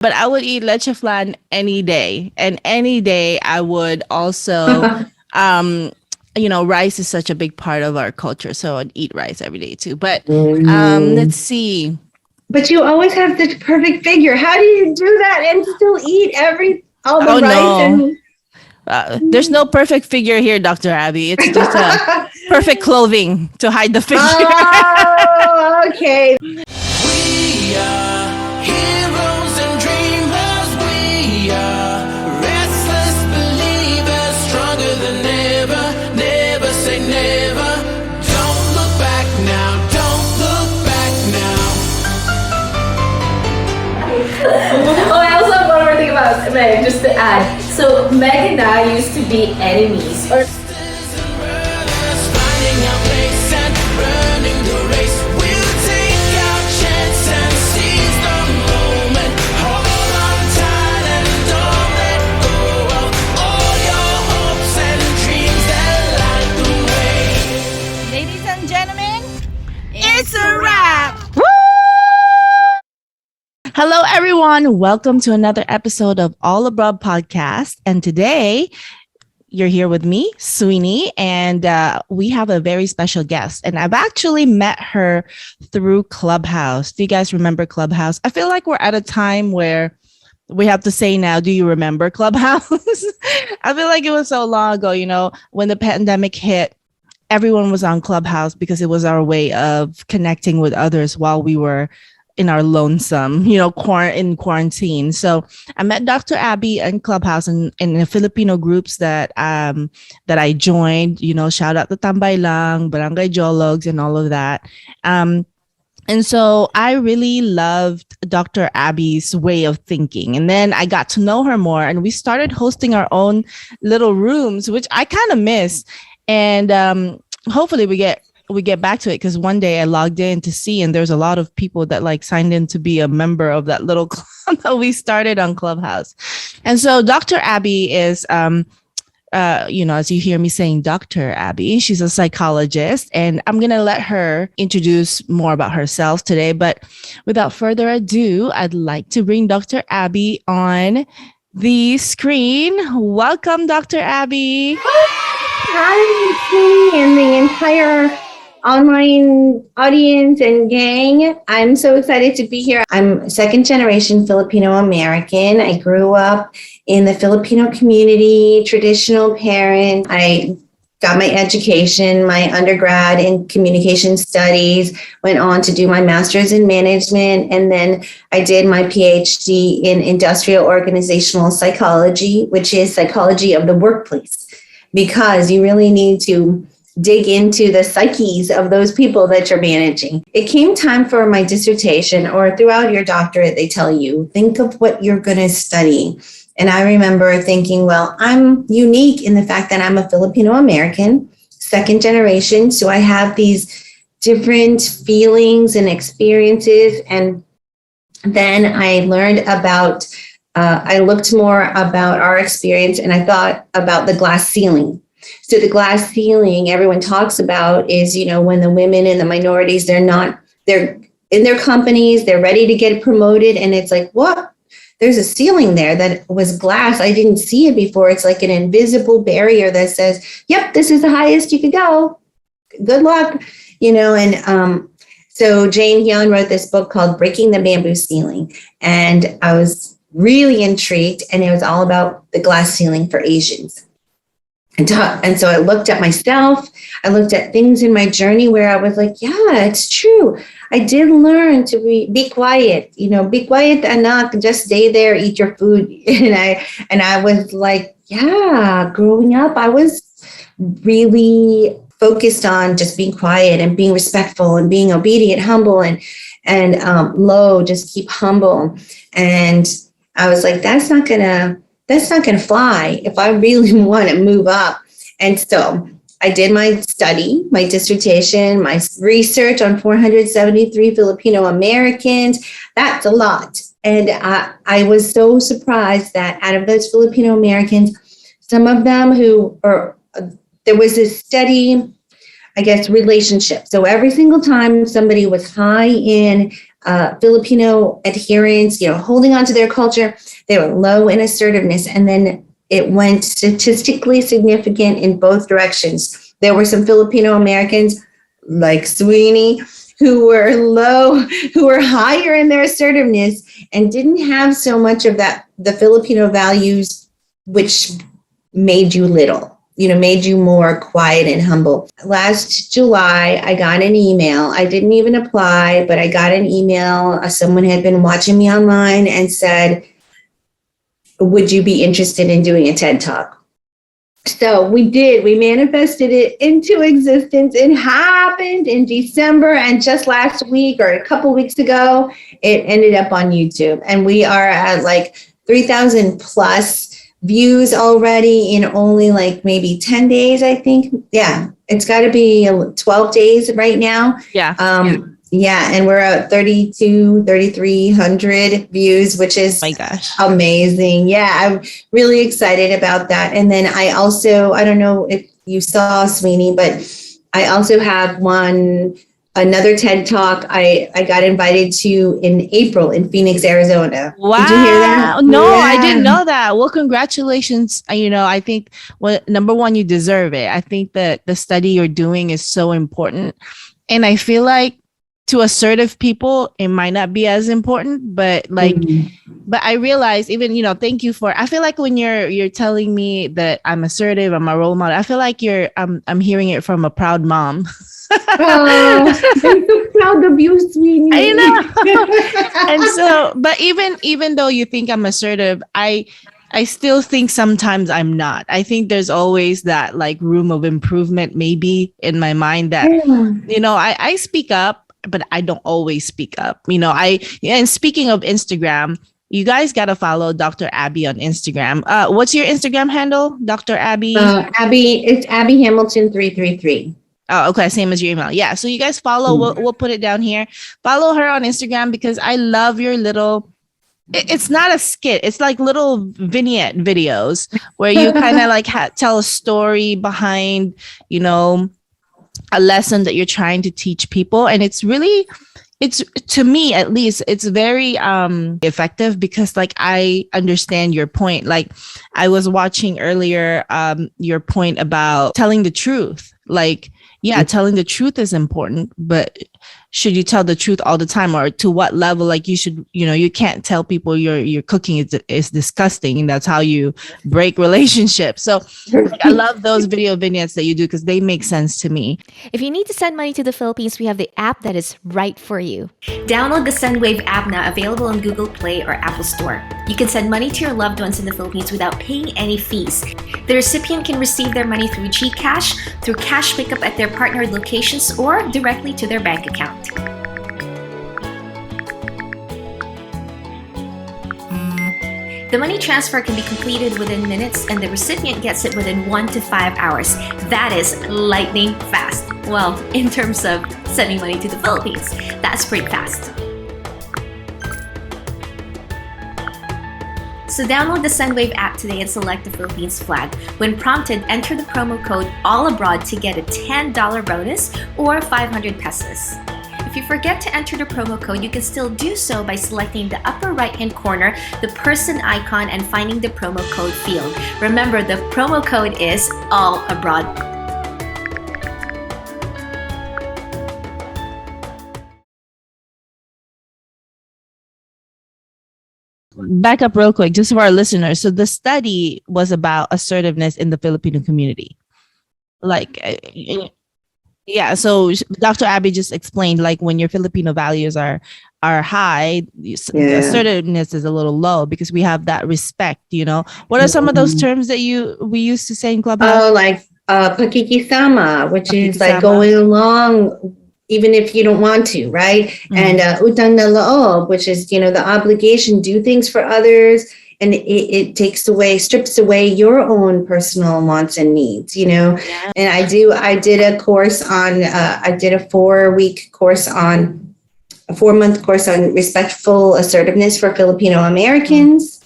But I would eat leche flan any day. And any day I would also, rice is such a big part of our culture. So I'd eat rice every day too. But let's see. But you always have the perfect figure. How do you do that and still eat all the rice? No. There's no perfect figure here, Dr. Abby. It's just a perfect clothing to hide the figure. Oh, okay. We are heroes and dreamers. We are restless believers, stronger than ever. Never say never. Don't look back now. Don't look back now. I also have one more thing about Meg, just to add. So Meg and I used to be enemies. Ladies and gentlemen, it's a wrap. Hello, everyone. Welcome to another episode of All Abroad Podcast. And today, you're here with me, Sweeney, and we have a very special guest. And I've actually met her through Clubhouse. Do you guys remember Clubhouse? I feel like we're at a time where we have to say now, do you remember Clubhouse? I feel like it was so long ago, when the pandemic hit, everyone was on Clubhouse because it was our way of connecting with others while we were in our lonesome, in quarantine. So I met Dr. Abby in Clubhouse and in the Filipino groups that I joined, shout out to Tambay Lang, Barangay Jologs and all of that. And so I really loved Dr. Abby's way of thinking. And then I got to know her more and we started hosting our own little rooms, which I kind of miss. And hopefully we get back to it, because one day I logged in to see, and there's a lot of people that signed in to be a member of that little club that we started on Clubhouse. And so Dr. Abby is, as you hear me saying, Dr. Abby, she's a psychologist, and I'm going to let her introduce more about herself today. But without further ado, I'd like to bring Dr. Abby on the screen. Welcome, Dr. Abby. Hi, Sweeney, and the entire online audience and gang. I'm so excited to be here. I'm second generation Filipino American. I grew up in the Filipino community, traditional parent. I got my education, my undergrad in communication studies, went on to do my master's in management, and then I did my PhD in industrial organizational psychology, which is psychology of the workplace, because you really need to dig into the psyches of those people that you're managing. It came time for my dissertation, or throughout your doctorate, they tell you, think of what you're going to study. And I remember thinking, well, I'm unique in the fact that I'm a Filipino American, second generation. So I have these different feelings and experiences. And then I learned about, I looked more about our experience, and I thought about the glass ceiling. So the glass ceiling everyone talks about is, when the women and the minorities, they're in their companies, they're ready to get promoted. And it's like, what? There's a ceiling there that was glass. I didn't see it before. It's like an invisible barrier that says, yep, this is the highest you could go. Good luck. So Jane Hyun wrote this book called Breaking the Bamboo Ceiling. And I was really intrigued. And it was all about the glass ceiling for Asians. And so I looked at myself, I looked at things in my journey where I was like, yeah, it's true. I did learn to be quiet, be quiet enough, just stay there, eat your food. And I was like, yeah, growing up, I was really focused on just being quiet and being respectful and being obedient, humble and low, just keep humble. And I was like, that's not gonna fly if I really want to move up. And so I did my study, my dissertation, my research on 473 Filipino Americans. That's a lot. And I was so surprised that out of those Filipino Americans, some of them there was this steady, relationship. So every single time somebody was high in Filipino adherence, holding on to their culture. They were low in assertiveness. And then it went statistically significant in both directions. There were some Filipino Americans like Sweeney who were higher in their assertiveness and didn't have so much of the Filipino values, which made you made you more quiet and humble. Last July, I got an email. I didn't even apply, but I got an email. Someone had been watching me online and said, would you be interested in doing a TED Talk? So we did. We manifested it into existence. It happened in December, and just last week or a couple weeks ago, it ended up on YouTube. And we are at like 3,000 plus views already in only like maybe 10 days, I think. Yeah, it's got to be 12 days right now. Yeah. And we're at 3,300 views, which is my gosh, amazing. Yeah, I'm really excited about that. And then I don't know if you saw Sweeney, but I also have another TED Talk I got invited to in April in Phoenix, Arizona. Wow. Did you hear that? No, Yeah. I didn't know that. Well, congratulations. I think, number one, you deserve it. I think that the study you're doing is so important. And I feel like to assertive people, it might not be as important, but but I realize even, thank you for, I feel like when you're telling me that I'm assertive, I'm a role model, I feel like I'm hearing it from a proud mom. Oh, I'm so proud of you, Sweeney. I know. And so, but even though you think I'm assertive, I still think sometimes I'm not. I think there's always that like room of improvement, maybe in my mind that, I speak up, but I don't always speak up. And speaking of Instagram, you guys got to follow Dr. Abby on Instagram. What's your Instagram handle, Dr. Abby? It's Abby Hamilton 333. Oh, okay. Same as your email. Yeah. So you guys follow, we'll put it down here. Follow her on Instagram because I love your it's not a skit. It's like little vignette videos where you kind of like tell a story behind, a lesson that you're trying to teach people. And it's to me, at least, it's very effective because like I understand your point. Like I was watching earlier your point about telling the truth. Like, yeah, telling the truth is important, but should you tell the truth all the time, or to what level? Like you should, you can't tell people your cooking is disgusting, and that's how you break relationships. So I love those video vignettes that you do because they make sense to me. If you need to send money to the Philippines, we have the app that is right for you. Download the SendWave app now, available on Google Play or Apple Store. You can send money to your loved ones in the Philippines without paying any fees. The recipient can receive their money through GCash, through cash pickup at their partnered locations, or directly to their bank account. The money transfer can be completed within minutes, and the recipient gets it within 1 to 5 hours. That is lightning fast. Well, in terms of sending money to the Philippines, that's pretty fast. So download the SendWave app today and select the Philippines flag. When prompted, enter the promo code ALLABROAD to get a $10 bonus or 500 pesos. If you forget to enter the promo code, you can still do so by selecting the upper right-hand corner, the person icon, and finding the promo code field. Remember, the promo code is ALLABROAD. Back up real quick, just for our listeners. So the study was about assertiveness in the Filipino community. Yeah, so Dr. Abby just explained, like when your Filipino values are high, assertiveness is a little low because we have that respect. What are some of those terms that we used to say in Clubhouse? Oh, like pakikisama, which is like going along even if you don't want to, right? Mm-hmm. And utang na loob, which is the obligation, do things for others. And it strips away your own personal wants and needs, And I did a course on, I did a 4-month course on respectful assertiveness for Filipino Americans.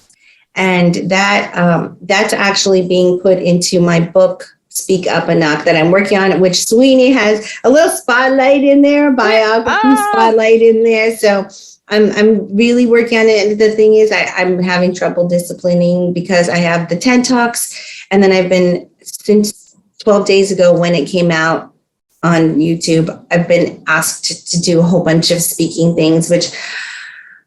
And that's actually being put into my book, Speak Up and Knock, that I'm working on, which Sweeney has a little spotlight in there, biography spotlight in there. So I'm really working on it. And the thing is, I'm having trouble disciplining because I have the TED Talks, and then I've been, since 12 days ago when it came out on YouTube, I've been asked to do a whole bunch of speaking things, which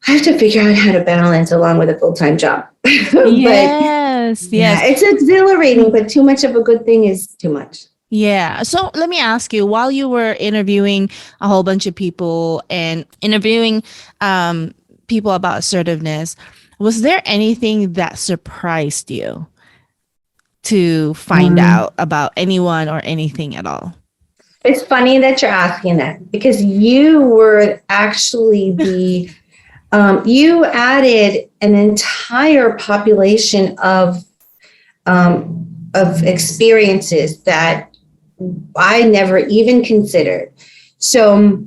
I have to figure out how to balance along with a full-time job. Yes, Yeah, yes. it's exhilarating, but too much of a good thing is too much. Yeah. So let me ask you, while you were interviewing a whole bunch of people and interviewing people about assertiveness, was there anything that surprised you to find out about anyone or anything at all? It's funny that you're asking that, because you were actually the you added an entire population of experiences that I never even considered. So,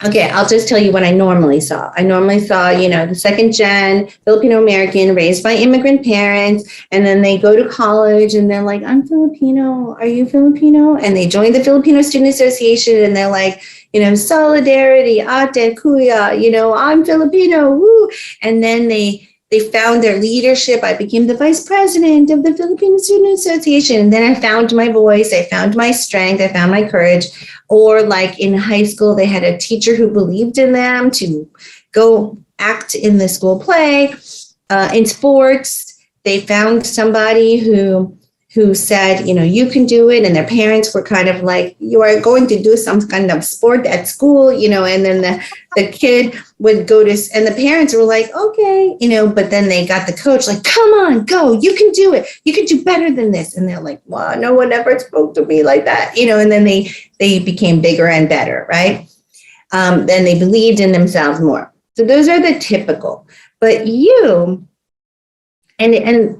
okay, I'll just tell you what I normally saw. I normally saw, the second gen Filipino American raised by immigrant parents, and then they go to college and they're like, I'm Filipino. Are you Filipino? And they join the Filipino Student Association and they're like, solidarity, ate, kuya, I'm Filipino, woo. And then they found their leadership. I became the vice president of the Filipino Student Association. And then I found my voice. I found my strength. I found my courage. Or like in high school, they had a teacher who believed in them to go act in the school play. In sports, they found somebody who said, you can do it. And their parents were kind of like, you are going to do some kind of sport at school, and then the kid would go to, and the parents were like, okay, but then they got the coach like, come on, go, you can do it. You can do better than this. And they're like, wow, no one ever spoke to me like that, and then they became bigger and better, right? Then they believed in themselves more. So those are the typical, but you, and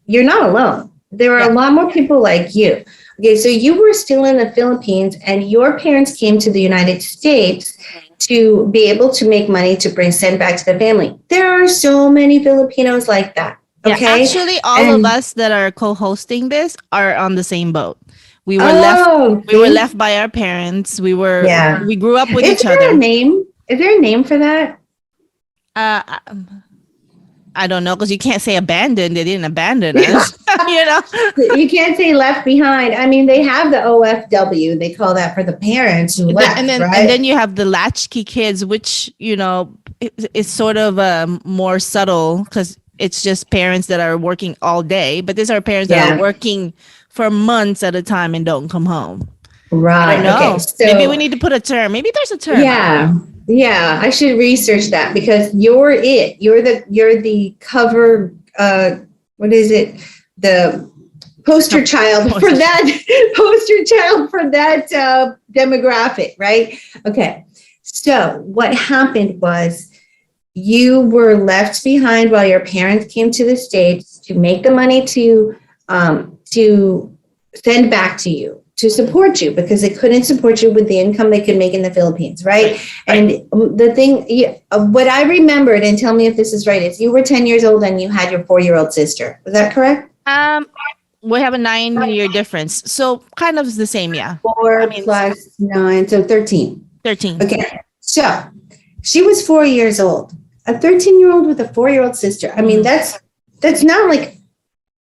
you're not alone. There are a lot more people like you. Okay, so you were still in the Philippines and your parents came to the United States to be able to make money to send back to the family. There are so many Filipinos like that. Okay. Yeah, actually, all of us that are co-hosting this are on the same boat. We were we were left by our parents. We grew up with each other. Is there a name for that? I don't know, because you can't say abandoned. They didn't abandon us. You can't say left behind. I mean, they have the OFW. They call that for the parents who left, and then right? And then you have the latchkey kids, which it's sort of more subtle because it's just parents that are working all day. But these are parents that are working for months at a time and don't come home. Right. Okay. So maybe we need to put a term. Maybe there's a term. Yeah, I should research that, because you're the cover, what is it? The poster child for that demographic, right? Okay. So what happened was you were left behind while your parents came to the States to make the money to send back to you, to support you, because they couldn't support you with the income they could make in the Philippines, right? And the thing, what I remembered, and tell me if this is right, is you were 10 years old and you had your 4-year-old sister. Was that correct? We have a 9-year difference. So kind of the same, yeah. 4 plus 9, so 13. 13. Okay, so she was 4 years old. A 13-year-old with a 4-year-old sister. I mean, that's not like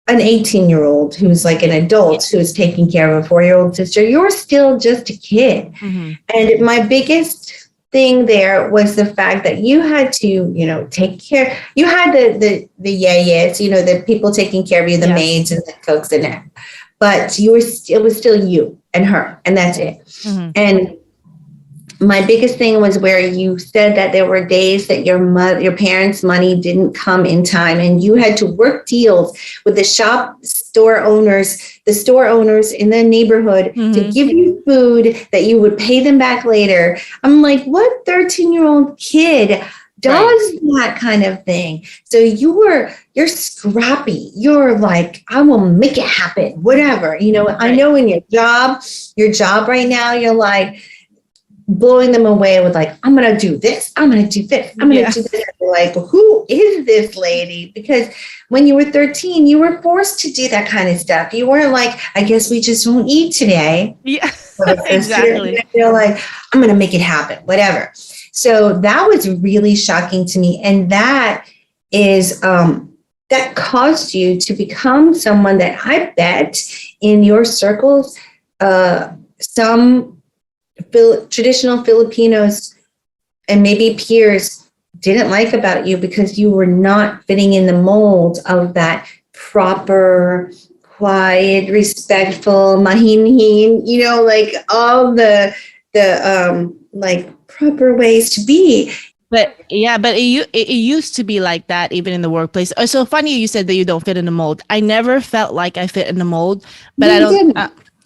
an 18-year-old who's like an adult who's taking care of a 4-year-old sister. You're still just a kid. Mm-hmm. And my biggest thing there was the fact that you had to, take care. You had the yayas, the people taking care of you, the maids and the cooks and that. But it was still you and her, and that's it. Mm-hmm. And my biggest thing was where you said that there were days that your parents' money didn't come in time, and you had to work deals with the store owners in the neighborhood to give you food that you would pay them back later. I'm like, what 13-year-old kid does that kind of thing? So you're scrappy. You're like, I will make it happen, whatever. I know in your job right now, you're like blowing them away with like, I'm going to do this. I'm going to do this. I'm going to do this. Like, who is this lady? Because when you were 13, you were forced to do that kind of stuff. You weren't like, I guess we just won't eat today. Yeah, exactly. You're like, I'm going to make it happen, whatever. So that was really shocking to me. And that is, that caused you to become someone that I bet in your circles, some traditional Filipinos and maybe peers didn't like about you because you were not fitting in the mold of that proper, quiet, respectful, mahinhin, like all the like proper ways to be. But it used to be like that even in the workplace. It's so funny you said that you don't fit in the mold. I never felt like I fit in the mold, but I don't.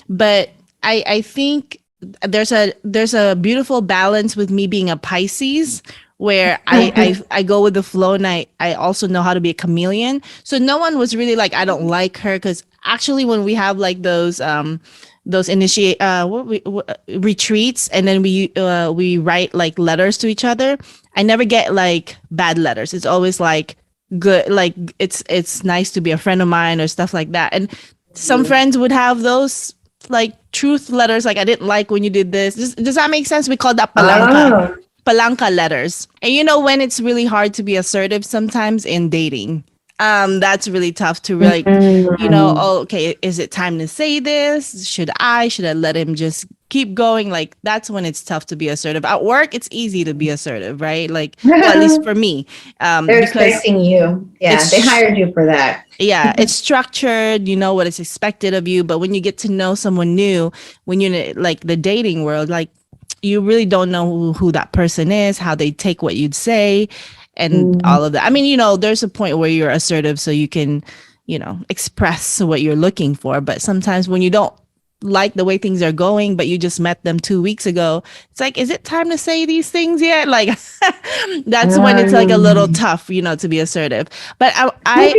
But I think there's a beautiful balance with me being a Pisces, where I go with the flow, and I also know how to be a chameleon. So no one was really like, I don't like her, because actually when we have like those retreats, and then we write like letters to each other, I never get like bad letters. It's always like good, like it's nice to be a friend of mine or stuff like that. And some friends would have those like truth letters, like I didn't like when you did this. Does that make sense? We call that palanca. Palanca letters. And when it's really hard to be assertive sometimes in dating, that's really tough to like, okay, is it time to say this? Should I let him just keep going? Like, that's when it's tough to be assertive. At work, it's easy to be assertive, right? Like, well, at least for me. They're expecting you. Yeah, they hired you for that. Yeah, it's structured, you know what is expected of you. But when you get to know someone new, when you're in like the dating world, like you really don't know who that person is, how they take what you'd say, and all of that. I mean, there's a point where you're assertive so you can, express what you're looking for. But sometimes when you don't like the way things are going, but you just met them 2 weeks ago, it's like, is it time to say these things yet? Like, that's when it's like a little tough, to be assertive. But I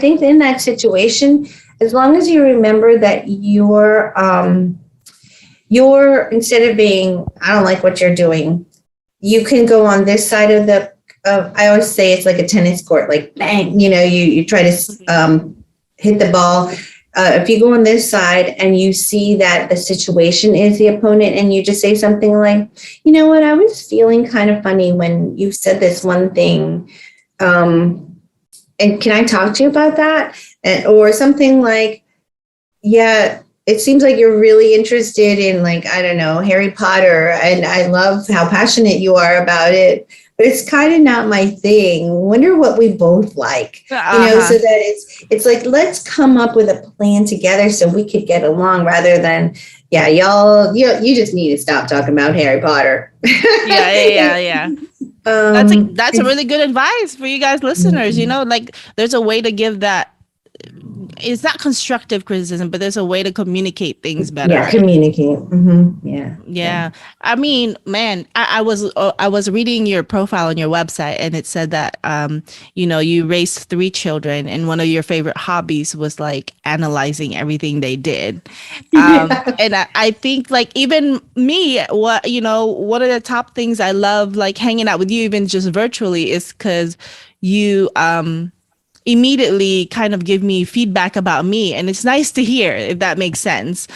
think in that situation, as long as you remember that you're instead of being, I don't like what you're doing, you can go on this side of I always say it's like a tennis court, like bang, you try to hit the ball. If you go on this side and you see that the situation is the opponent, and you just say something like, you know what, I was feeling kind of funny when you said this one thing. And can I talk to you about that? Or something like, yeah, it seems like you're really interested in, like, I don't know, Harry Potter, and I love how passionate you are about it, but it's kind of not my thing. Wonder what we both like, so that it's like, let's come up with a plan together so we could get along, rather than, yeah, you just need to stop talking about Harry Potter. Yeah. That's a really good advice for you guys listeners. Like, there's a way to give that. It's not constructive criticism, but there's a way to communicate things better. Yeah, communicate. Mm-hmm. Yeah. I mean, man, I was reading your profile on your website, and it said that you raised 3 children, and one of your favorite hobbies was like analyzing everything they did. And I think, like, even me, one of the top things I love, like, hanging out with you, even just virtually, is because you immediately kind of give me feedback about me, and it's nice to hear, if that makes sense.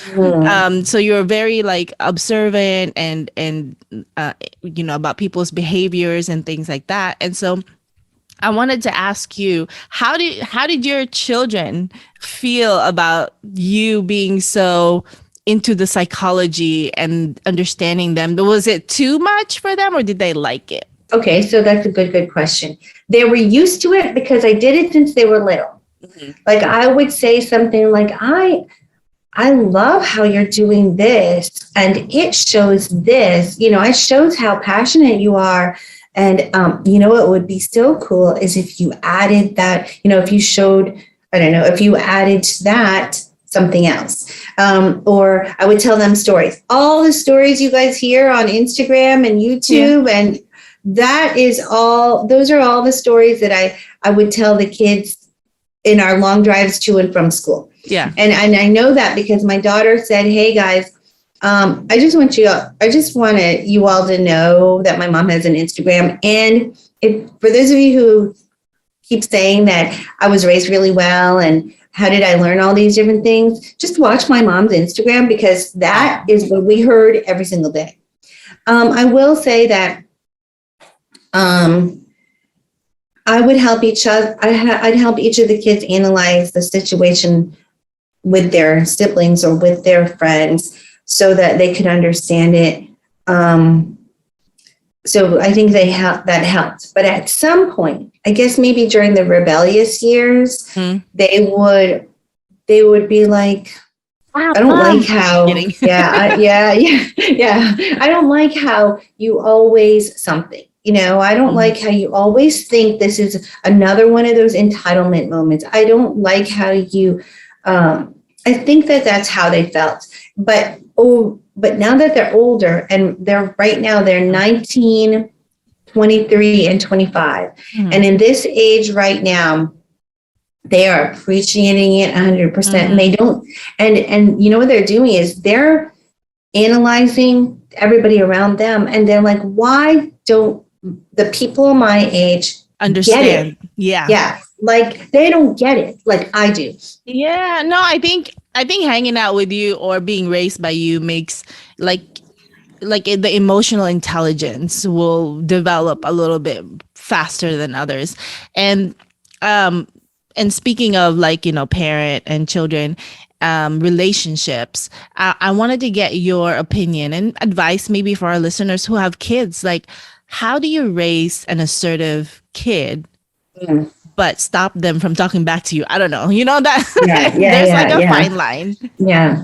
So you're very like observant and about people's behaviors and things like that. And so I wanted to ask you, how did your children feel about you being so into the psychology and understanding them? Was it too much for them, or did they like it? Okay, so that's a good question. They were used to it because I did it since they were little. Mm-hmm. Like, I would say something like, I love how you're doing this, and it shows this, it shows how passionate you are. And, what would be so cool is if you added that, if you showed, I don't know, if you added to that something else. Or I would tell them stories. All the stories you guys hear on Instagram and YouTube, and those are all the stories that I would tell the kids in our long drives to and from school. Yeah. And I know that because my daughter said, hey guys, I just want you all to know that my mom has an Instagram. And for those of you who keep saying that I was raised really well and how did I learn all these different things, just watch my mom's Instagram, because that is what we heard every single day. I will say that I would help each other. I'd help each of the kids analyze the situation with their siblings or with their friends so that they could understand it. So I think that helped. But at some point, I guess maybe during the rebellious years, they would be like, I don't like how, I don't like how you always something, I don't like how you always think this is another one of those entitlement moments. I don't like how you, I think that's how they felt. But now that they're older and they're 19, 23 and 25. And in this age right now, they are appreciating it 100%. And they don't, and you know what they're doing is they're analyzing everybody around them. And they're like, why don't the people my age understand? Get it? Yeah. Like they don't get it like I do. Yeah. No, I think hanging out with you or being raised by you makes like the emotional intelligence will develop a little bit faster than others. And speaking of parent and children relationships, I wanted to get your opinion and advice maybe for our listeners who have kids. Like, how do you raise an assertive kid but stop them from talking back to you? I don't know. That there's a fine line. Yeah.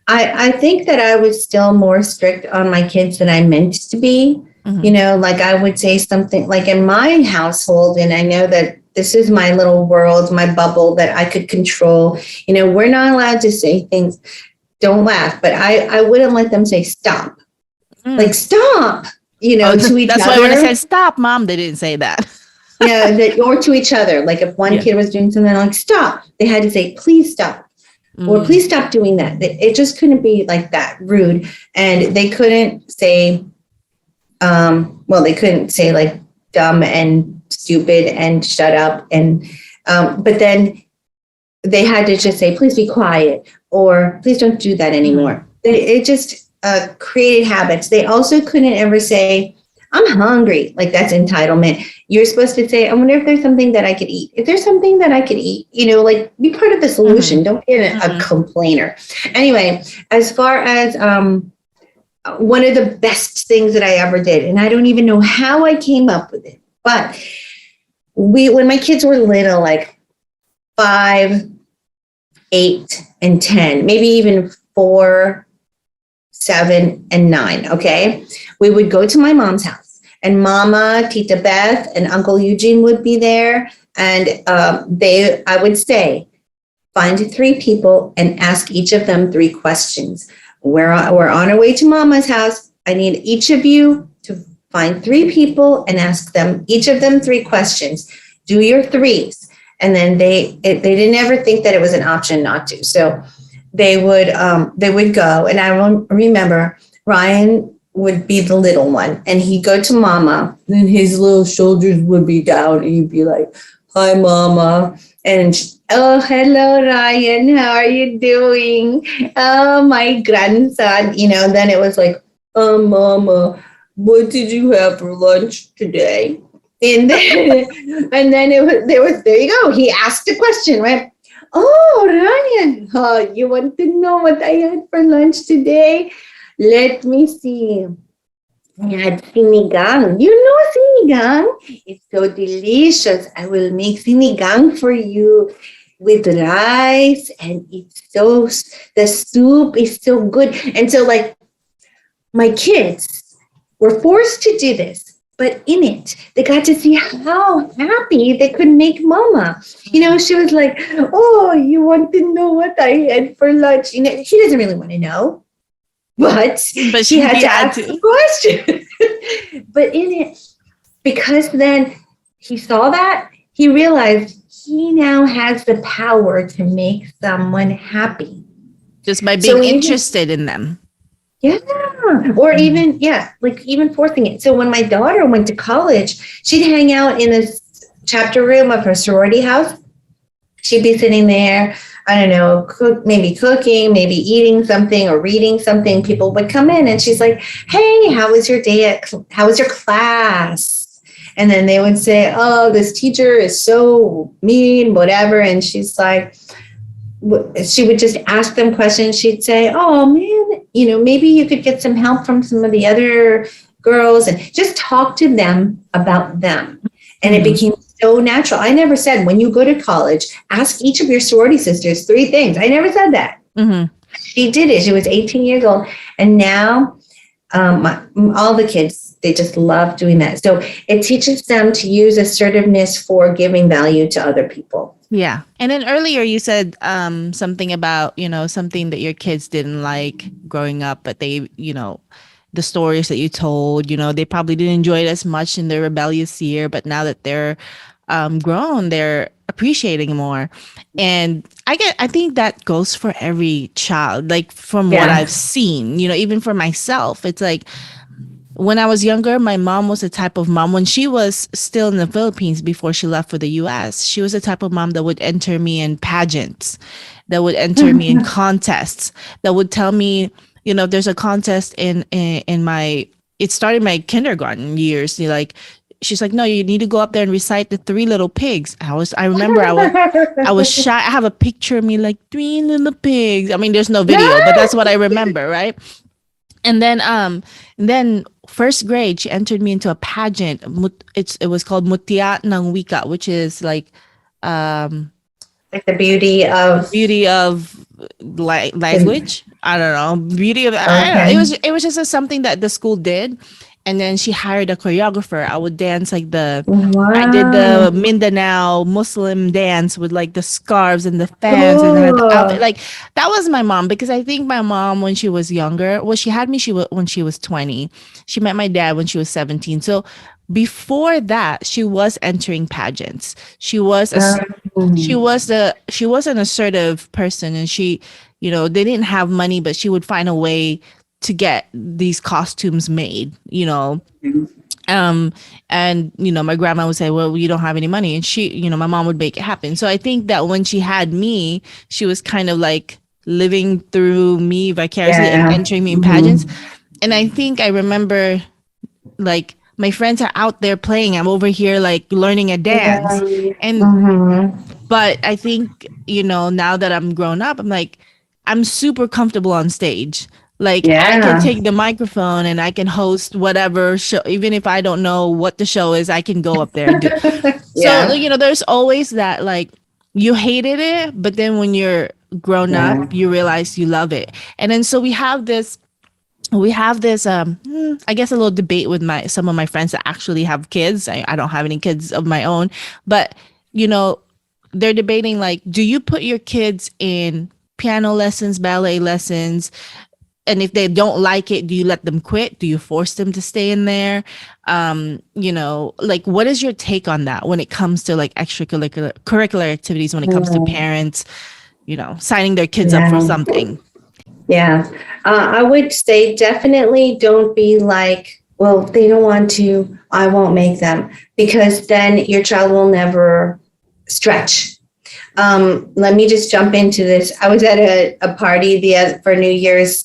I think that I was still more strict on my kids than I meant to be. Like I would say something like in my household, and I know that this is my little world, my bubble that I could control. We're not allowed to say things. Don't laugh, but I wouldn't let them say stop. Like stop, to each other. That's why when I said stop, Mom, they didn't say that. Or to each other. Like if one kid was doing something like stop, they had to say, please stop. Or please stop doing that. It just couldn't be like that rude. And they couldn't say, they couldn't say like dumb and stupid and shut up. And, but then they had to just say, please be quiet or please don't do that anymore. It just created habits. They also couldn't ever say, I'm hungry. Like that's entitlement. You're supposed to say, I wonder if there's something that I could eat. If there's something that I could eat, like be part of the solution. Don't be a complainer. Anyway, as far as one of the best things that I ever did, and I don't even know how I came up with it, but when my kids were little, like 5, 8, and 10, maybe even 4, 7, and 9. Okay. We would go to my mom's house. And Mama, Tita Beth, and Uncle Eugene would be there. And I would say, find 3 people and ask each of them 3 questions. We're on our way to Mama's house. I need each of you to find 3 people and ask them, each of them 3 questions. Do your 3s. And then they didn't ever think that it was an option not to. So they would go. And I remember Ryan would be the little one, and he'd go to Mama, and his little shoulders would be down, and he'd be like, hi, Mama. And oh, hello, Ryan. How are you doing? Oh, my grandson. Then it was like, oh, Mama, what did you have for lunch today? And then there you go. He asked a question, right? Oh, Ryan, you want to know what I had for lunch today? Let me see. I had sinigang. You know sinigang? It's so delicious. I will make sinigang for you with rice, and the soup is so good. And so like my kids were forced to do this, but in it, they got to see how happy they could make Mama. She was like, oh, you want to know what I had for lunch? She doesn't really want to know. But she had to ask the question. But in it, because then he saw that, he realized he now has the power to make someone happy. Just by being interested in them. Yeah. Or even forcing it. So when my daughter went to college, she'd hang out in the chapter room of her sorority house. She'd be sitting there I don't know, maybe cooking, maybe eating something or reading something, people would come in and she's like, hey, how was your day how was your class? And then they would say, oh, this teacher is so mean, whatever. And she's like, she would just ask them questions. She'd say, oh man, maybe you could get some help from some of the other girls and just talk to them about them. And it became so natural. I never said, when you go to college, ask each of your sorority sisters 3 things. I never said that. She did it. She was 18 years old. And now all the kids, they just love doing that. So it teaches them to use assertiveness for giving value to other people. Yeah. And then earlier you said something about, something that your kids didn't like growing up, but they, the stories that you told, they probably didn't enjoy it as much in their rebellious year, but now that they're grown, they're appreciating more. And I think that goes for every child, like from what I've seen, even for myself. It's like when I was younger, my mom was the type of mom, when she was still in the Philippines before she left for the US, she was the type of mom that would enter me in pageants, that would enter me in contests, that would tell me, if there's a contest in my, it started my kindergarten years. She's like, no, you need to go up there and recite the 3 little pigs. I remember I was shy. I have a picture of me like 3 little pigs. I mean, there's no video, but that's what I remember. Right. And then first grade, she entered me into a pageant. It was called Mutia ng Wika, which is like the beauty of language. I don't know, beauty of. Okay. I don't know. It was just something that the school did, and then she hired a choreographer. I would dance like I did the Mindanao Muslim dance with like the scarves and the fans and the outfit. Like that was my mom, because I think my mom, when she was younger, she had me when she was 20. She met my dad when she was 17. So before that, she was entering pageants. She was an assertive person, and she, they didn't have money, but she would find a way to get these costumes made, and my grandma would say, well, you don't have any money, and she, my mom would make it happen. So I think that when she had me, she was kind of like living through me vicariously and entering me in pageants. And I think I remember like my friends are out there playing, I'm over here like learning a dance. But I think, now that I'm grown up, I'm like, I'm super comfortable on stage. Like I can take the microphone and I can host whatever show, even if I don't know what the show is, I can go up there and do. So, there's always that, like, you hated it, but then when you're grown up, you realize you love it. And then so we have this I guess a little debate with some of my friends that actually have kids. I don't have any kids of my own, but they're debating, like, do you put your kids in piano lessons, ballet lessons? And if they don't like it, do you let them quit? Do you force them to stay in there? Like, what is your take on that when it comes to like extracurricular activities, when it comes to parents, signing their kids up for something? Yeah, I would say definitely don't be like, well, if they don't want to, I won't make them, because then your child will never stretch. Let me just jump into this. I was at a party for New Year's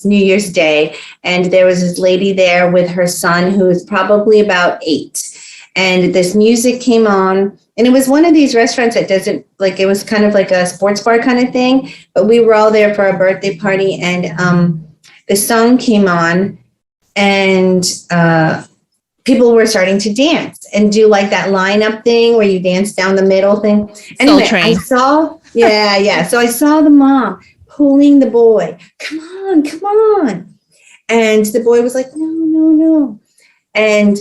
Day, and there was this lady there with her son who was probably about 8. And this music came on, and it was one of these restaurants that doesn't, like, it was kind of like a sports bar kind of thing, but we were all there for a birthday party, and the song came on, and people were starting to dance and do like that lineup thing where you dance down the middle thing. Anyway, I saw, so I saw the mom pulling the boy, come on. And the boy was like, no. And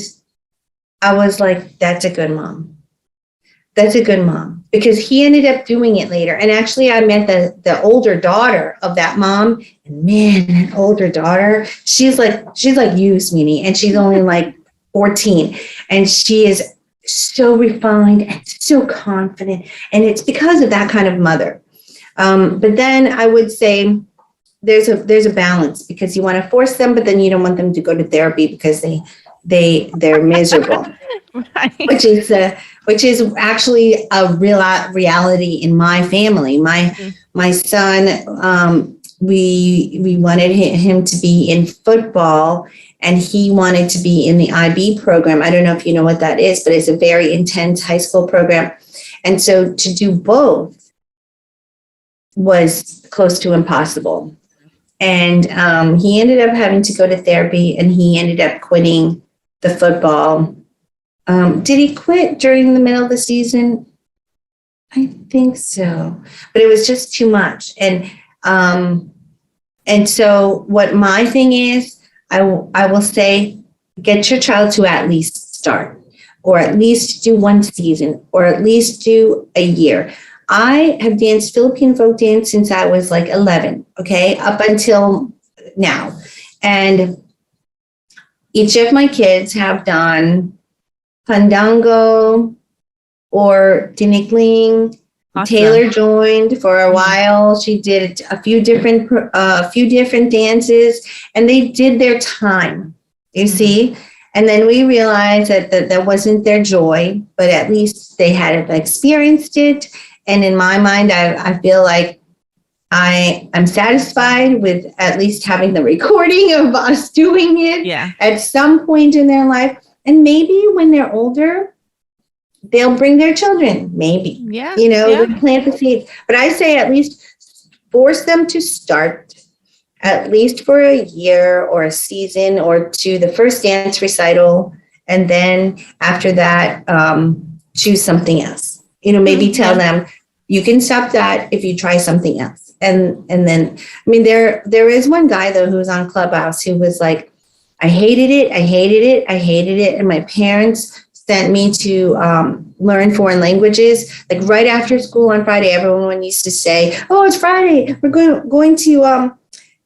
I was like, that's a good mom. Because he ended up doing it later. And actually I met the older daughter of that mom, and man, that older daughter, she's like you, Sweeney, and she's only like 14, and she is so refined and so confident, and it's because of that kind of mother. But then I would say there's a balance, because you want to force them, but then you don't want them to go to therapy because they're miserable. Right. which is which is actually a real reality in my family. My son, we wanted him to be in football, and he wanted to be in the IB program. I don't know if you know what that is, but it's a very intense high school program. And so to do both was close to impossible. And he ended up having to go to therapy, and he ended up quitting the football. Did he quit during the middle of the season? I think so, but it was just too much. And so what my thing is, I will say, get your child to at least start, or at least do one season, or at least do a year. I have danced Philippine folk dance since I was like 11, okay, up until now. And each of my kids have done Pandango or Tinikling. Awesome. Taylor joined for a while. She did a few different dances, and they did their time, you see. And then we realized that wasn't their joy, but at least they had experienced it. And in my mind, I feel like I'm satisfied with at least having the recording of us doing it at some point in their life. And maybe when they're older, they'll bring their children, maybe. They plant the seeds. But I say at least force them to start, at least for a year or a season or two, the first dance recital. And then after that, choose something else. Maybe tell them, you can stop that if you try something else. And then, I mean, there is one guy, though, who was on Clubhouse who was like, I hated it. And my parents sent me to learn foreign languages. Like right after school on Friday, everyone used to say, oh, it's Friday. We're going to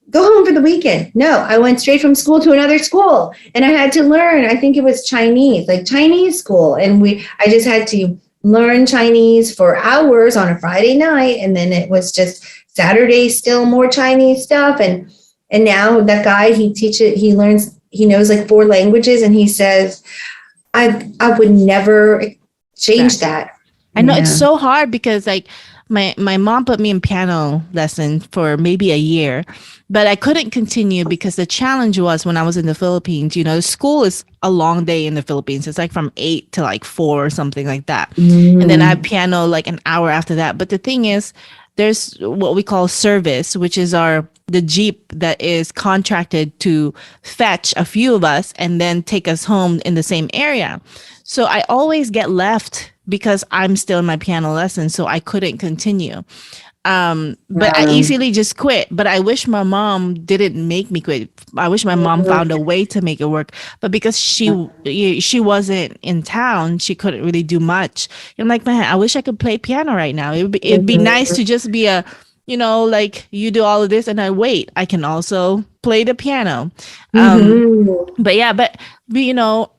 go home for the weekend. No, I went straight from school to another school, and I had to learn. I think it was Chinese school. And I just had to learn Chinese for hours on a Friday night. And then it was just Saturday, still more Chinese stuff. And now that guy, he knows like 4 languages, and he says, I would never change that. I know it's so hard because like my mom put me in piano lessons for maybe a year, but I couldn't continue because the challenge was when I was in the Philippines, the school is a long day in the Philippines. It's like from 8 to like 4 or something like that. And then I have piano like an hour after that. But the thing is, there's what we call service, which is the Jeep that is contracted to fetch a few of us and then take us home in the same area. So I always get left because I'm still in my piano lesson, so I couldn't continue. But I easily just quit. But I wish my mom didn't make me quit. I wish my mom found a way to make it work. But because she wasn't in town, she couldn't really do much. I'm like, man, I wish I could play piano right now. It'd be nice to just be like you do all of this and I wait. I can also play the piano. But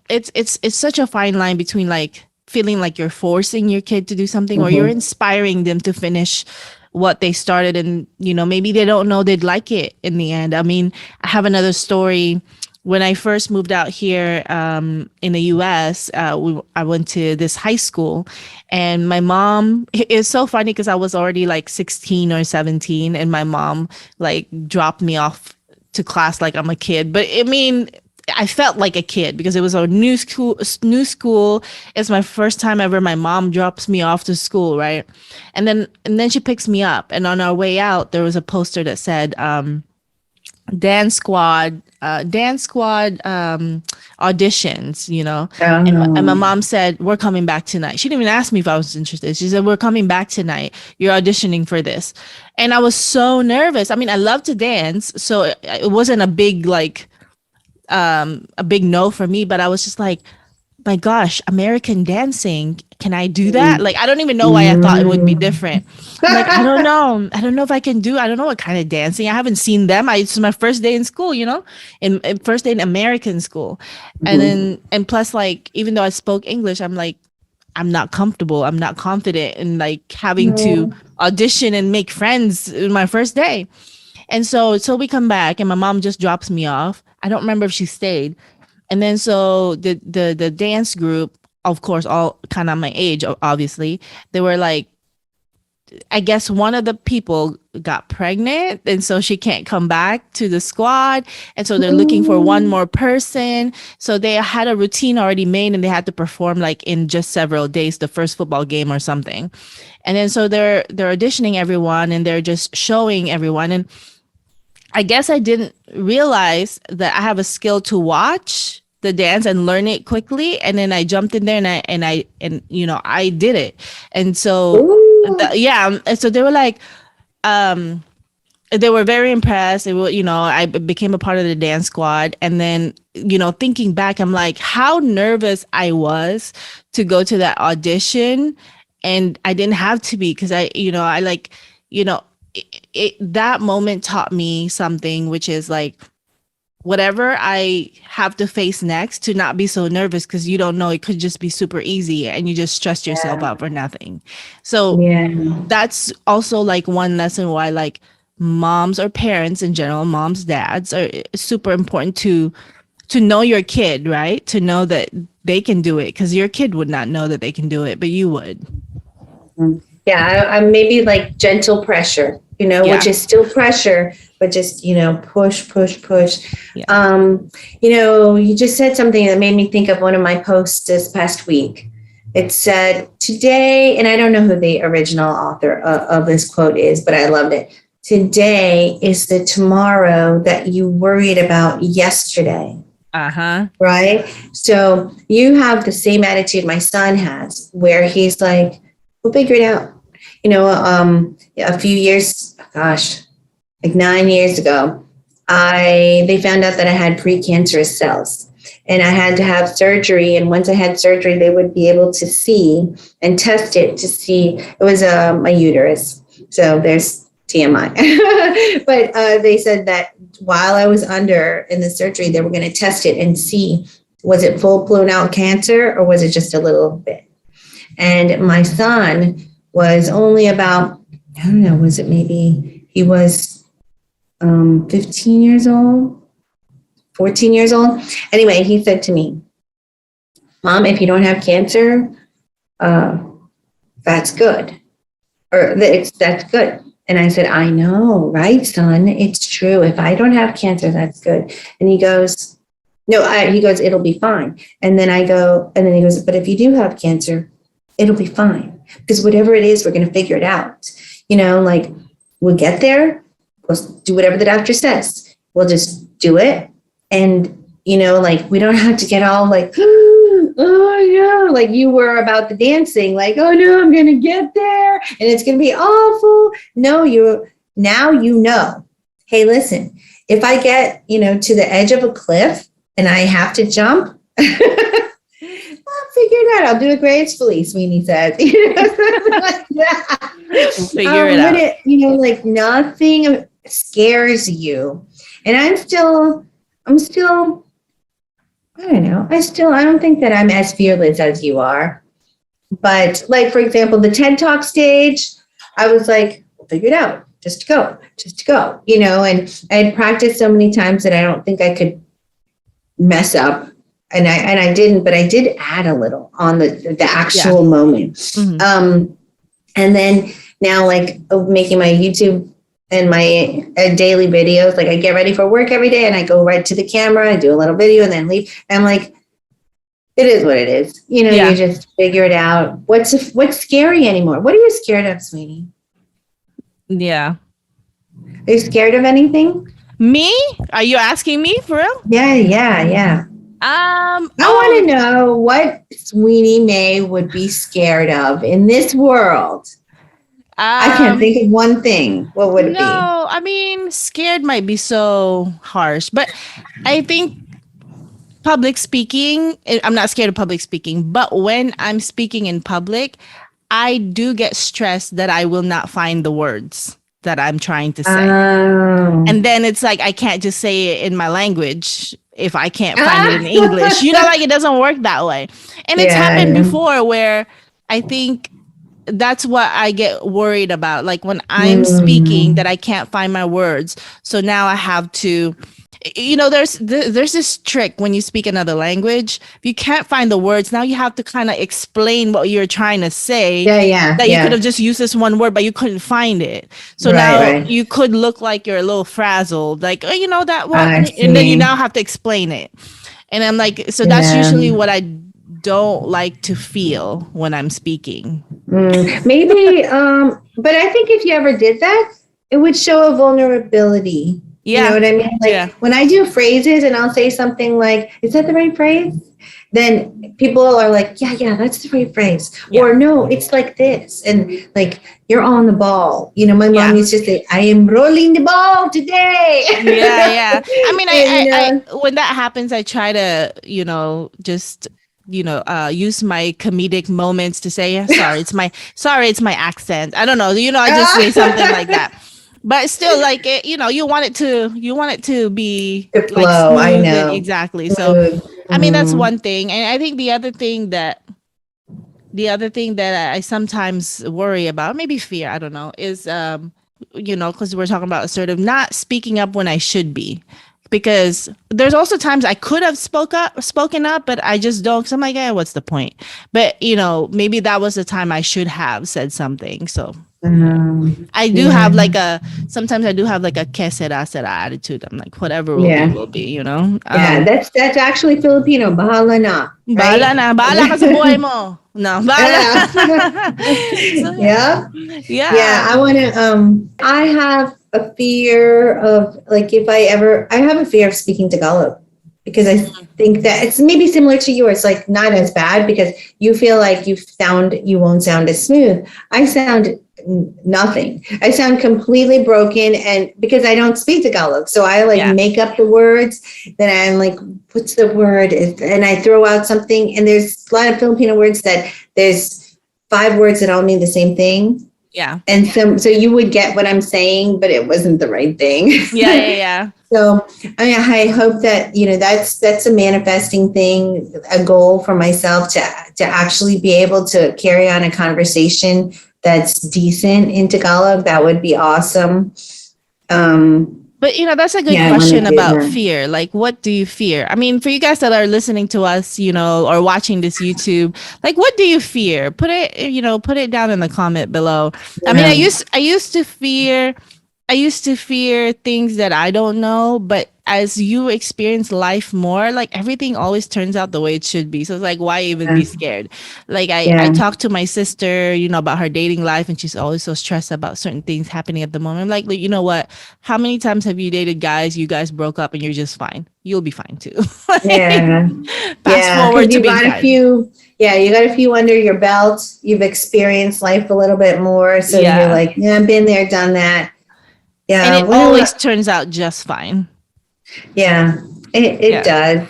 it's such a fine line between like feeling like you're forcing your kid to do something or you're inspiring them to finish what they started, and maybe they don't know they'd like it in the end. I mean, I have another story. When I first moved out here in the US, I went to this high school, and my mom, it's so funny because I was already like 16 or 17, and my mom like dropped me off to class like I'm a kid. But I mean, I felt like a kid because it was a new school. It's my first time ever. My mom drops me off to school, right? And then she picks me up. And on our way out, there was a poster that said, dance squad auditions, and my mom said, we're coming back tonight. She didn't even ask me if I was interested. She said, we're coming back tonight. You're auditioning for this. And I was so nervous. I mean, I love to dance, so it wasn't a big no for me, but I was just like, my gosh, American dancing, can I do that? Like, I don't even know why I thought it would be different. I'm like, I don't know if I can I don't know what kind of dancing. I haven't seen them. It's my first day in school, in first day in American school. And plus, like, even though I spoke English, I'm like, I'm not comfortable. I'm not confident in like having to audition and make friends in my first day. And so we come back and my mom just drops me off. I don't remember if she stayed. And then so the dance group of course, all kind of my age, obviously. They were like, I guess one of the people got pregnant, and so she can't come back to the squad. And so they're looking for one more person. So they had a routine already made, and they had to perform like in just several days, the first football game or something. And then so they're auditioning everyone, and they're just showing everyone. And I guess I didn't realize that I have a skill to watch the dance and learn it quickly. And then I jumped in there, and I did it. And so and so they were like, they were very impressed. I became a part of the dance squad. And then, thinking back, I'm like, how nervous I was to go to that audition. And I didn't have to be, because that moment taught me something, which is like, whatever I have to face next, to not be so nervous, because you don't know, it could just be super easy and you just stress yourself out for nothing. So that's also like one lesson why like moms or parents in general, moms, dads, are super important to know your kid, right? To know that they can do it, because your kid would not know that they can do it, but you would. Yeah, I'm maybe like gentle pressure, which is still pressure, but just, push. Yeah. You just said something that made me think of one of my posts this past week. It said today, and I don't know who the original author of this quote is, but I loved it. Today is the tomorrow that you worried about yesterday. Right? So you have the same attitude my son has, where he's like, we'll figure it out. A few years, like 9 years ago, they found out that I had precancerous cells, and I had to have surgery. And once I had surgery, they would be able to see and test it to see. It was my uterus. So there's TMI. But they said that while I was under in the surgery, they were going to test it and see, was it full blown out cancer, or was it just a little bit? And my son was only about, I don't know, was it maybe, he was 15 years old, 14 years old. Anyway, he said to me, Mom, if you don't have cancer, that's good. That's good. And I said, I know, right, son? It's true. If I don't have cancer, that's good. And he goes, he goes, it'll be fine. And then I go, and then he goes, but if you do have cancer, it'll be fine. Because whatever it is, we're going to figure it out. Like we'll get there. We'll do whatever the doctor says. We'll just do it. And, like we don't have to get all like, oh, yeah, like you were about the dancing, like, oh, no, I'm going to get there and it's going to be awful. No, now hey, listen, if I get, to the edge of a cliff and I have to jump, I'll figure it out. I'll do it gracefully, Sweeney says. Something like that. Figure it out. Like nothing scares you. And I'm still, I don't know. I don't think that I'm as fearless as you are. But like, for example, the TED Talk stage, I was like, we'll figure it out. Just go, and I had practiced so many times that I don't think I could mess up. And I didn't, but I did add a little on the actual moment. Mm-hmm. And then now, like making my YouTube and my daily videos, like I get ready for work every day and I go right to the camera, I do a little video and then leave. And I'm like, it is what it is. You just figure it out. What's scary anymore? What are you scared of, Sweeney? Yeah. Are you scared of anything? Me? Are you asking me for real? Yeah. I want to know what Sweeney May would be scared of in this world. I can't think of one thing. What would it be? No, I mean, scared might be so harsh, but I think public speaking, I'm not scared of public speaking, but when I'm speaking in public, I do get stressed that I will not find the words that I'm trying to say. And then it's like, I can't just say it in my language if I can't find it in English. Like it doesn't work that way. And it's happened before where I think that's what I get worried about. Like when I'm speaking that I can't find my words. So now I have to, there's this trick when you speak another language. If you can't find the words, now you have to kind of explain what you're trying to say. Yeah. You could have just used this one word, but you couldn't find it. So now you could look like you're a little frazzled, like, that one, and then you now have to explain it. And I'm like, so that's usually what I don't like to feel when I'm speaking. Maybe, but I think if you ever did that, it would show a vulnerability. Yeah. You know what I mean? Like when I do phrases and I'll say something like, is that the right phrase? Then people are like, yeah, that's the right phrase. Yeah. Or no, it's like this. And like, you're on the ball. My mom used to say, I am rolling the ball today. Yeah. I mean, I when that happens, I try to, just use my comedic moments to say, sorry, it's my accent. I don't know. I just say something like that. But still, like you want it to be the flow. Like, I know exactly. So, I mean, that's one thing, and I think the other thing that I sometimes worry about, maybe fear, I don't know, is because we're talking about assertive, not speaking up when I should be. Because there's also times I could have spoken up, but I just don't. Because I'm like, what's the point? But maybe that was the time I should have said something. So I do have sometimes I do have like a que sera attitude. I'm like, whatever will be. That's actually Filipino. Bahala na. Right? Bahala ka sa buhay mo. No, bahala. Yeah. I want to. I have a fear of like I have a fear of speaking Tagalog, because I think that it's maybe similar to yours, like not as bad because you feel like you won't sound as smooth. I sound nothing. I sound completely broken, and because I don't speak Tagalog, so I make up the words. Then I'm like, what's the word? And I throw out something, and there's a lot of Filipino words that there's 5 words that all mean the same thing. Yeah. And so you would get what I'm saying, but it wasn't the right thing. Yeah. So I hope that, that's a manifesting thing, a goal for myself to actually be able to carry on a conversation that's decent in Tagalog. That would be awesome. But that's a good question about fear. Like, what do you fear? I mean, for you guys that are listening to us, or watching this YouTube, like, what do you fear? Put it down in the comment below. Yeah. I mean, I used to fear things that I don't know, but as you experience life more, like everything always turns out the way it should be. So it's like, why even be scared? Like I talked to my sister, about her dating life, and she's always so stressed about certain things happening at the moment. I'm like, you know what? How many times have you dated guys? You guys broke up and you're just fine. You'll be fine too. Fast forward to being fine. You got a few under your belt. You've experienced life a little bit more. So you're like, I've been there, done that. Yeah. And it always turns out just fine. Yeah, it does.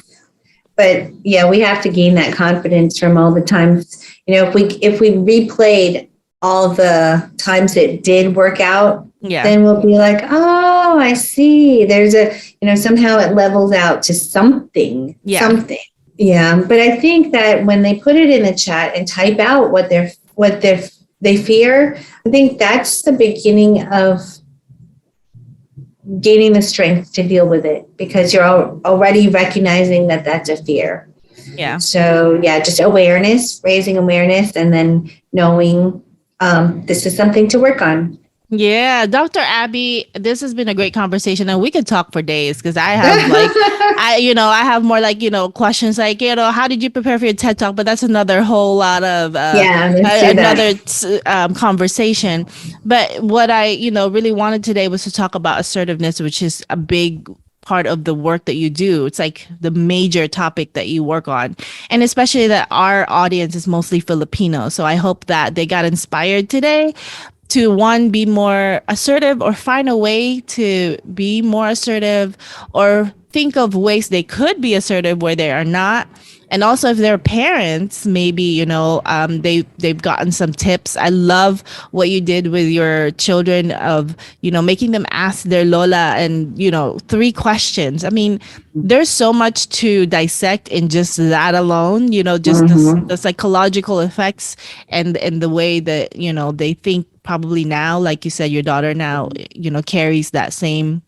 But we have to gain that confidence from all the times. If we replayed all the times it did work out, then we'll be like, oh, I see. There's somehow it levels out to something. Yeah. Something. Yeah. But I think that when they put it in the chat and type out what they fear, I think that's the beginning of gaining the strength to deal with it, because you're already recognizing that that's a fear. Yeah. So just raising awareness, and then knowing this is something to work on. Yeah, Dr. Abby, this has been a great conversation, and we could talk for days, because I have I have more questions like, how did you prepare for your TED Talk? But that's another whole lot of another conversation. But what I really wanted today was to talk about assertiveness, which is a big part of the work that you do. It's like the major topic that you work on, and especially that our audience is mostly Filipino. So I hope that they got inspired today to, one, be more assertive, or find a way to be more assertive, or think of ways they could be assertive where they are not. And also, if they're parents, maybe, they've gotten some tips. I love what you did with your children of, making them ask their Lola and, 3 questions. I mean, there's so much to dissect in just that alone, just the psychological effects and the way that, they think probably now, like you said, your daughter now, carries that same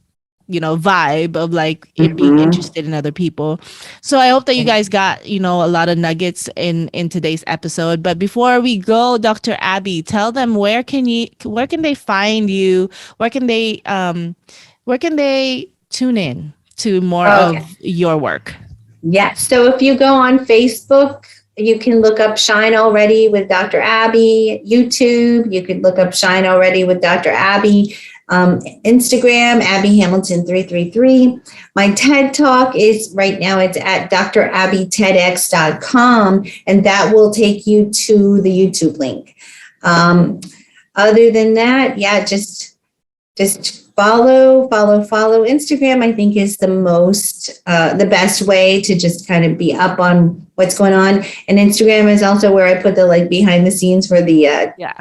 vibe of like it being interested in other people. So I hope that you guys got, a lot of nuggets in today's episode. But before we go, Dr. Abby, tell them where can they find you? Where can they tune in to more of your work? Yes. So if you go on Facebook, you can look up Shine Already with Dr. Abby. YouTube, you could look up Shine Already with Dr. Abby. Instagram, Abby Hamilton 333. My TED Talk is right now, it's at drabbytedx.com, and that will take you to the YouTube link. Other than that, just follow. Instagram, I think, is the best way to just kind of be up on what's going on. And Instagram is also where I put the like behind the scenes for the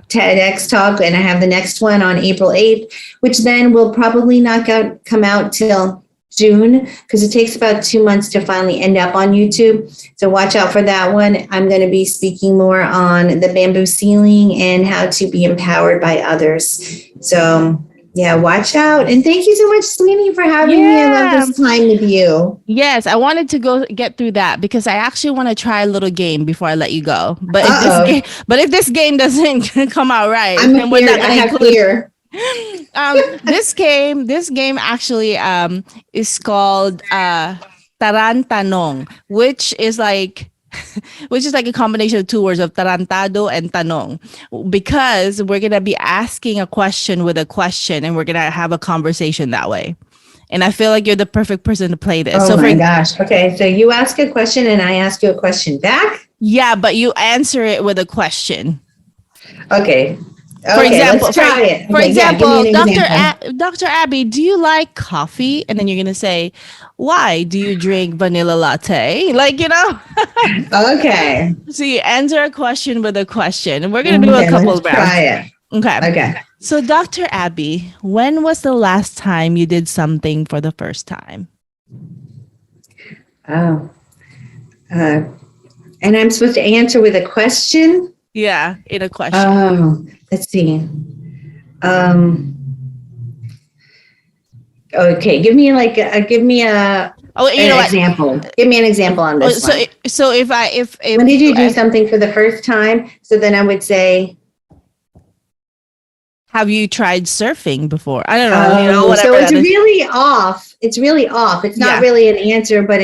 TEDx talk. And I have the next one on April 8th, which then will probably not come out till June, because it takes about 2 months to finally end up on YouTube. So watch out for that one. I'm going to be speaking more on the bamboo ceiling and how to be empowered by others. So yeah, watch out. And thank you so much, Sweeney, for having me. I love this time with you. Yes, I wanted to go get through that because I actually want to try a little game before I let you go. But if this game doesn't come out right, then we're not going to include this game actually is called Tarantanong, which is like a combination of two words of tarantado and tanong, because we're going to be asking a question with a question and we're going to have a conversation that way. And I feel like you're the perfect person to play this. Oh my gosh. Okay. So you ask a question and I ask you a question back? Yeah, but you answer it with a question. Okay. For example, let's try it. For example, Dr. Abby, do you like coffee? And then you're going to say, why do you drink vanilla latte? Okay. So you answer a question with a question. And we're going to do a couple of rounds. Try it. Okay. So Dr. Abby, when was the last time you did something for the first time? Oh. And I'm supposed to answer with a question? Yeah, in a question. Oh, let's see. Okay, give me an example. Give me an example on this one. So if when did you do something for the first time? So then I would say, have you tried surfing before? I don't know. Whatever. So it's really off. It's really off. It's not really an answer, but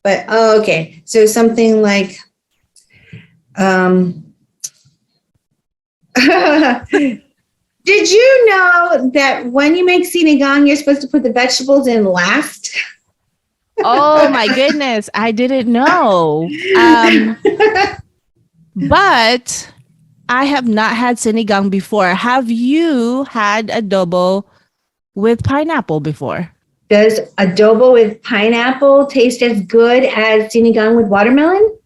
okay. So something like, did you know that when you make sinigang, you're supposed to put the vegetables in last? Oh my goodness. I didn't know. But I have not had sinigang before. Have you had adobo with pineapple before? Does adobo with pineapple taste as good as sinigang with watermelon?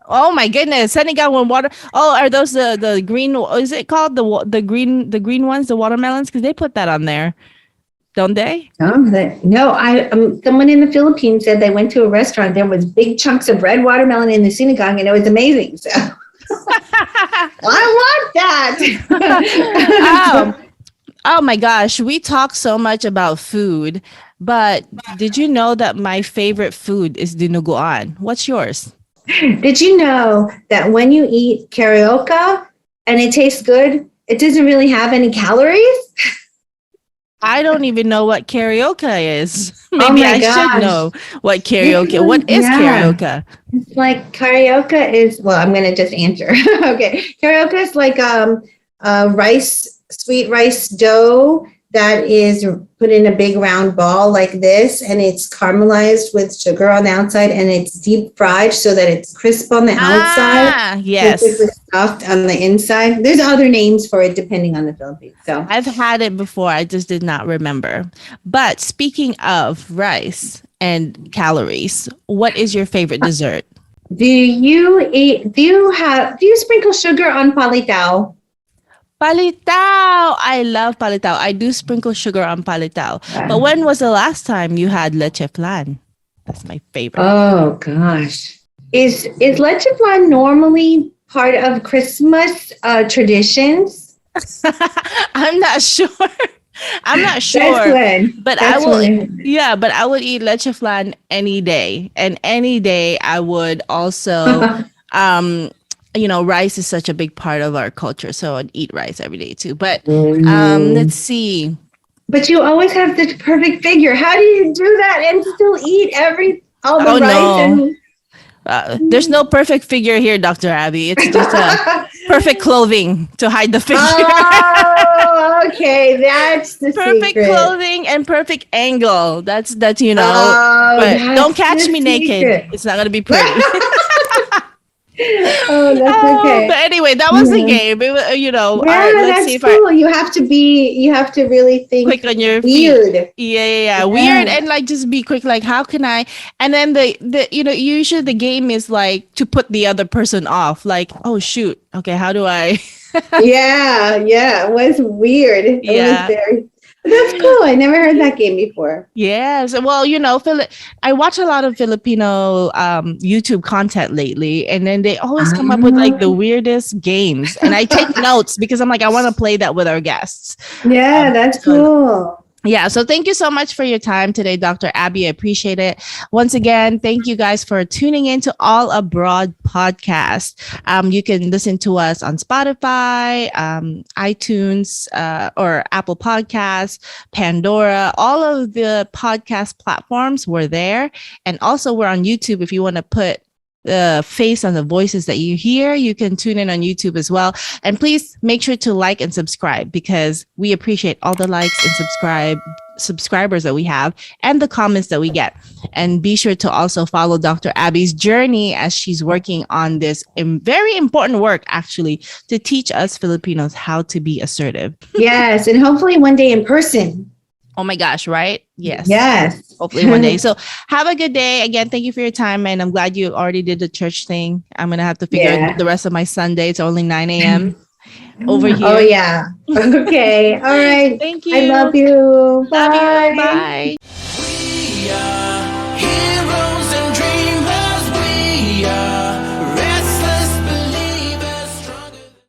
Oh my goodness, sinigang with water. Oh, are those the green? Is it called the green ones, the watermelons? Because they put that on there, don't they? No. Someone in the Philippines said they went to a restaurant. There was big chunks of red watermelon in the sinigang, and it was amazing. So I want that. Oh my gosh, we talk so much about food, but did you know that my favorite food is dinuguan? What's yours? Did you know that when you eat carioca and it tastes good, it doesn't really have any calories? I don't even know what carioca is. Maybe I should know what carioca. What is carioca? It's like carioca is, well, I'm going to just answer. Okay. Carioca is like sweet rice dough that is put in a big round ball like this, and it's caramelized with sugar on the outside, and it's deep fried so that it's crisp on the outside. Yes. It's stuffed on the inside. There's other names for it depending on the Philippines. So I've had it before. I just did not remember. But speaking of rice and calories, what is your favorite dessert? Do you sprinkle sugar on palitaw? Palitaw. I love palitaw. I do sprinkle sugar on palitaw. But when was the last time you had leche flan? That's my favorite. Oh gosh. Is leche flan normally part of Christmas traditions? I'm not sure. I'm not That's sure, good. but That's I will. good. Yeah, but I would eat leche flan any day, and any day I would also. Um, rice is such a big part of our culture, so I'd eat rice every day too. But let's see. But you always have the perfect figure. How do you do that and still eat all the Oh rice no. There's no perfect figure here, Dr. Abby. It's just a perfect clothing to hide the figure. Oh, okay. That's the Perfect secret. clothing and perfect angle. That's Oh, but don't that's catch the me naked. secret. It's not gonna be pretty. Oh, that's okay. But anyway, that was the game. It was, all Yeah, right, let's that's see if cool. You have to really think quick on your feet. weird. Yeah. Weird, and like just be quick. Like, how can I? And then the usually the game is like to put the other person off. Like, oh shoot, okay, how do I? Yeah. It was weird. It Yeah. was very. That's cool. I never heard that game before. Yes. Well, I watch a lot of Filipino YouTube content lately, and then they always come up with like the weirdest games. And I take notes because I'm like, I want to play that with our guests. Yeah, that's cool. Yeah. So thank you so much for your time today, Dr. Abby. I appreciate it. Once again, thank you guys for tuning in to All Abroad podcast. You can listen to us on Spotify, iTunes, or Apple Podcasts, Pandora, all of the podcast platforms. We're there. And also we're on YouTube. If you want to put the face on the voices that you hear, you can tune in on YouTube as well. And please make sure to like and subscribe, because we appreciate all the likes and subscribers that we have and the comments that we get. And be sure to also follow Dr. Abby's journey as she's working on this very important work, actually, to teach us Filipinos how to be assertive. Yes, and hopefully one day in person. Oh my gosh, right? Yes. Yes. Hopefully one day. So have a good day. Again, thank you for your time. And I'm glad you already did the church thing. I'm going to have to figure out the rest of my Sunday. It's only 9 a.m. over here. Oh, yeah. Okay. All right. Thank you. I love you. Bye. Love you. Bye. We are